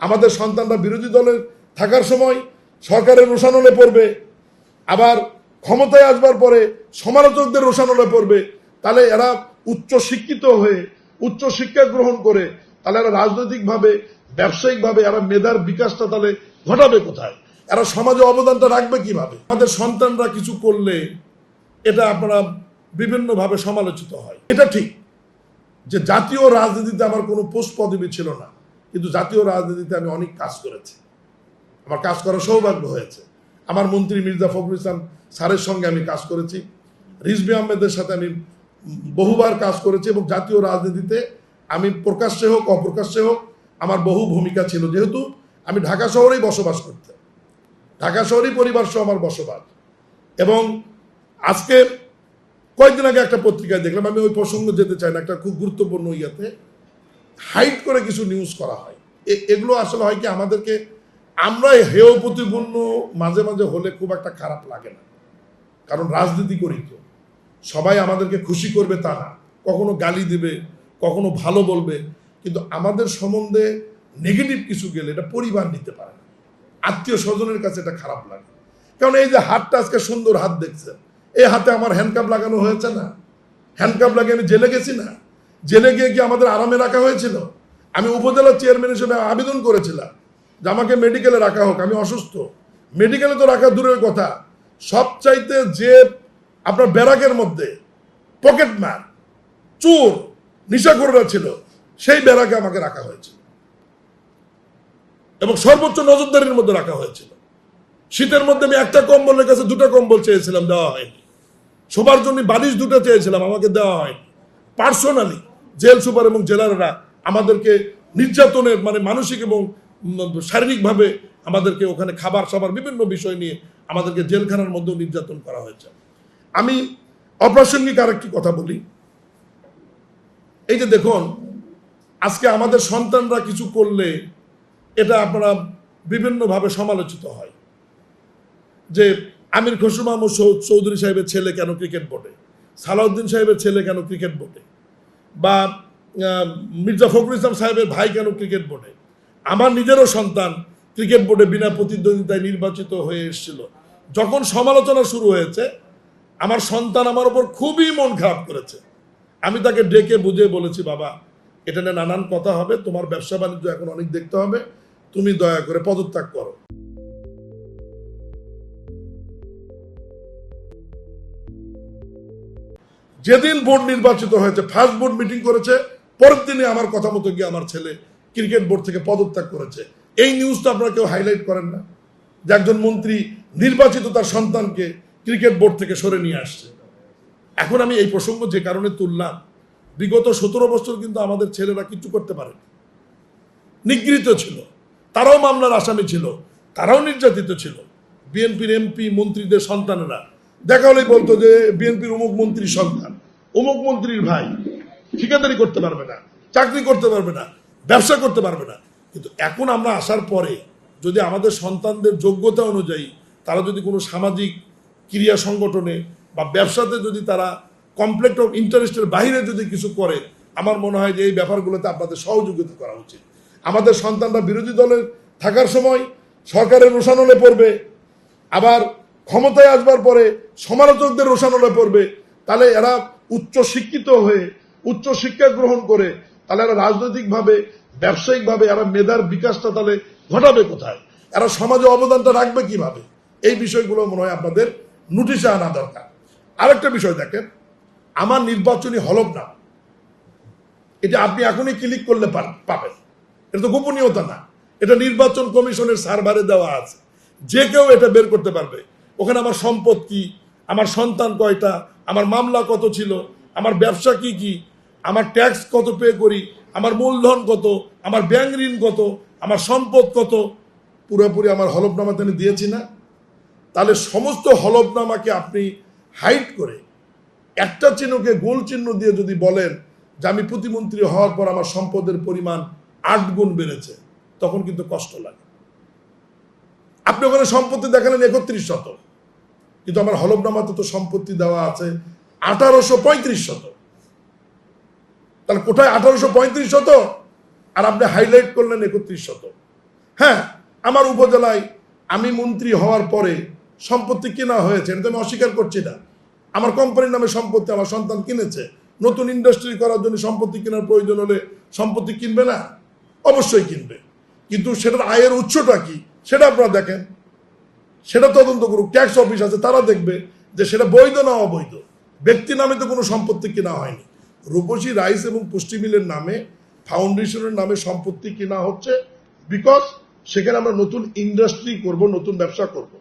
আমাদের সন্তানরা বিরোধী দলের থাকার সময় সরকারের রোষানলে পড়বে, আবার ক্ষমতায় আসবার পরে সমালোচকদের রোষানলে পড়বে, তাহলে এরা উচ্চ শিক্ষিত হয়ে উচ্চ শিক্ষা গ্রহণ করে তাহলে এরা রাজনৈতিকভাবে ব্যবসায়িকভাবে এরা মেধার বিকাশটা তাহলে ঘটাবে কোথায়? এরা সমাজে অবদানটা রাখবে কিভাবে? আমাদের সন্তানরা কিছু করলে এটা আপনারা বিভিন্নভাবে সমালোচিত হয়। এটা ঠিক যে জাতীয় রাজনীতিতে আমার কোনো পোস্ট পদবি ছিল না, কিন্তু জাতীয় রাজনীতিতে আমি অনেক কাজ করেছি, আমার কাজ করার সৌভাগ্য হয়েছে। আমার মন্ত্রী মির্জা ফখরুল ইসলাম স্যারের সঙ্গে আমি কাজ করেছি, রিজভী আহমেদের সাথে আমি বহুবার কাজ করেছি, এবং জাতীয় রাজনীতিতে আমি প্রকাশ্যে হোক অপ্রকাশ্যে হোক আমার বহু ভূমিকা ছিল, যেহেতু আমি ঢাকা শহরেই বসবাস করতাম, ঢাকা শহরেই পরিবার সহ আমার বসবাস। এবং আজকে কয়েকদিন আগে একটা পত্রিকায় দেখলাম, আমি ওই প্রসঙ্গ যেতে চাই না, একটা খুব গুরুত্বপূর্ণ ইয়াতে হাইড করে কিছু নিউজ করা হয়। এগুলো আসলে হয় কি, আমাদেরকে আমরা হেয় প্রতিপূর্ণ মাঝে মাঝে হলে খুব একটা খারাপ লাগে না, কারণ রাজনীতি করি তো সবাই আমাদেরকে খুশি করবে তা না, কখনো গালি দিবে, কখনো ভালো বলবে, কিন্তু আমাদের সম্বন্ধে নেগেটিভ কিছু গেলে এটা পরিবার নিতে পারে না, আত্মীয় স্বজনের কাছে এটা খারাপ লাগে। কারণ এই যে হাতটা আজকে সুন্দর হাত দেখছেন, এই হাতে আমার হ্যান্ডকাপ লাগানো হয়েছে না, হ্যান্ডকাপ লাগিয়ে আমি জেলে গেছি না, জেলে গিয়ে কি আমাদের আরামে রাখা হয়েছিল? আমি উপজেলা চেয়ারম্যান হিসেবে আবেদন করেছিলাম যে আমাকে মেডিকেলে রাখা হোক, আমি অসুস্থ। মেডিকেলে তো রাখা দূরের কথা, সবচাইতে যে আপনার ব্যারাকের মধ্যে পকেটমার, চোর, নিশাখোররা ছিল, সেই ব্যারাকে আমাকে রাখা হয়েছিল এবং সর্বোচ্চ নজরদারির মধ্যে রাখা হয়েছিল। শীতের মধ্যে আমি একটা কম্বলের কাছে দুটা কম্বল চেয়েছিলাম, দেওয়া হয়নি। শোবার জন্য বালিশ দুটো চেয়েছিলাম, আমাকে দেওয়া হয়নি। পার্সোনালি জেল সুপার এবং জেলাররা আমাদেরকে নির্যাতনের মানে মানসিক এবং শারীরিকভাবে আমাদেরকে ওখানে খাবার সাবার বিভিন্ন বিষয় নিয়ে আমাদেরকে জেলখানার মধ্যেও নির্যাতন করা হয়েছে। আমি অপ্রাসঙ্গিক আরেকটি কথা বলি, এই যে দেখুন আজকে আমাদের সন্তানরা কিছু করলে এটা আপনারা বিভিন্নভাবে সমালোচিত হয়, যে আমির খসরু মাহমুদ চৌধুরী সাহেবের ছেলে কেন ক্রিকেট বোর্ডে, সালাউদ্দিন সাহেবের ছেলে কেন ক্রিকেট বোর্ডে, বা মির্জা ফখরুল ইসলাম সাহেবের ভাই কেন ক্রিকেট বোর্ডে। আমার নিজেরও সন্তান ক্রিকেট বোর্ডে বিনা প্রতিদ্বন্দ্বিতায় নির্বাচিত হয়ে এসেছিল। যখন সমালোচনা শুরু হয়েছে, আমার সন্তান আমার ওপর খুবই মন খারাপ করেছে। আমি তাকে ডেকে বুঝে বলেছি, বাবা এটা নিয়ে নানান কথা হবে, তোমার ব্যবসা বাণিজ্য এখন অনেক দেখতে হবে, তুমি দয়া করে পদত্যাগ করো। যেদিন বোর্ড নির্বাচিত হয়েছে, ফার্স্ট বোর্ড মিটিং করেছে, পরের দিনে আমার কথা মতো গিয়ে আমার ছেলে ক্রিকেট বোর্ড থেকে পদত্যাগ করেছে। এই নিউজটা আপনারা কেউ হাইলাইট করেন না, যে একজন মন্ত্রী নির্বাচিত তার সন্তানকে ক্রিকেট বোর্ড থেকে সরে নিয়ে আসছে। এখন আমি এই প্রসঙ্গ যে কারণে তুললাম, বিগত 17 বছর কিন্তু আমাদের ছেলেরা কিছু করতে পারেনি, নিগৃহীত ছিল, তারাও মামলার আসামি ছিল, তারাও নির্যাতিত ছিল। বিএনপির এমপি মন্ত্রীদের সন্তানেরা দেখা হলেই বলতো যে বিএনপির অমুক মন্ত্রীর সন্তান, অমুক মন্ত্রীর ভাই, ঠিকাদারি করতে পারবে না, চাকরি করতে পারবে না, ব্যবসা করতে পারবে না। কিন্তু এখন আমরা আসার পরে যদি আমাদের সন্তানদের যোগ্যতা অনুযায়ী তারা যদি কোনো সামাজিক ক্রিয়া সংগঠনে বা ব্যবসাতে যদি তারা কমপ্লেক্ট অফ ইন্টারেস্টের বাইরে যদি কিছু করে, আমার মনে হয় যে এই ব্যাপারগুলোতে আপনাদের সহযোগিতা করা উচিত। আমাদের সন্তানরা বিরোধী দলের থাকার সময় সরকারের রোষানলে পড়বে, আবার ক্ষমতায় আসবার পরে সমালোচকদের রোষানলে পড়বে, তাহলে এরা উচ্চ শিক্ষিত হয়ে উচ্চ শিক্ষা গ্রহণ করে তাহলে এরা রাজনৈতিকভাবে ব্যবসায়িকভাবে এরা মেধার বিকাশটা তাহলে ঘটাবে কোথায়? এরা সমাজে অবদানটা রাখবে কিভাবে? এই বিষয়গুলো মনে হয় আপনাদের নোটিশে আনা দরকার। আরেকটা বিষয় দেখেন, আমার নির্বাচনী হলফনামা, এটা আপনি এখনই ক্লিক করলে পাবেন, এটা তো গোপনীয়তা না, এটা নির্বাচন কমিশনের সার্ভারে দেওয়া আছে, যে কেউ এটা বের করতে পারবে। ওখানে আমার সম্পদ কি, আমার সন্তান কয়টা, আমার মামলা কত ছিল, আমার ব্যবসা কি কি, আমার ট্যাক্স কত পে করি, আমার মূলধন কত, আমার ব্যাংক ঋণ কত, আমার সম্পদ কত, পুরোপুরি আমার হলফনামাতে আমি দিয়েছি না? তাহলে সমস্ত হলফনামাকে আপনি হাইড করে একটা চিহ্নকে গোল চিহ্ন দিয়ে যদি বলেন যে আমি প্রতিমন্ত্রী হওয়ার পর আমার সম্পদের পরিমাণ 8 গুণ বেড়েছে, তখন কিন্তু কষ্ট লাগে। আপনি ওখানে সম্পত্তি দেখালেন 31 শতক, কিন্তু আমার হলফনামাতে তো সম্পত্তি দেওয়া আছে 1835 শতক। তাহলে কোথায় 1835 শতক আর আপনি হাইলাইট করলেন 31 শতক? হ্যাঁ, আমার উপজেলায় আমি মন্ত্রী হওয়ার পরে সম্পত্তি কেনা হয়েছে, এটা তো আমি অস্বীকার করছি না। আমার কোম্পানির নামে সম্পত্তি আমার সন্তান কিনেছে। নতুন ইন্ডাস্ট্রি করার জন্য সম্পত্তি কেনার প্রয়োজন হলে সম্পত্তি কিনবে না? অবশ্যই কিনবে। কিন্তু সেটার আয়ের উৎসটা কি সেটা আপনারা দেখেন, সেটা তদন্ত করুক। ট্যাক্স অফিস আছে, তারা দেখবে যে সেটা বৈধ না অবৈধ। ব্যক্তি নামে তো কোনো সম্পত্তি কেনা হয়নি। রূপসী রাইস এবং পুষ্টি মিলের নামে, ফাউন্ডেশনের নামে সম্পত্তি কেনা হচ্ছে বিকজ সেখানে আমরা নতুন ইন্ডাস্ট্রি করব, নতুন ব্যবসা করব।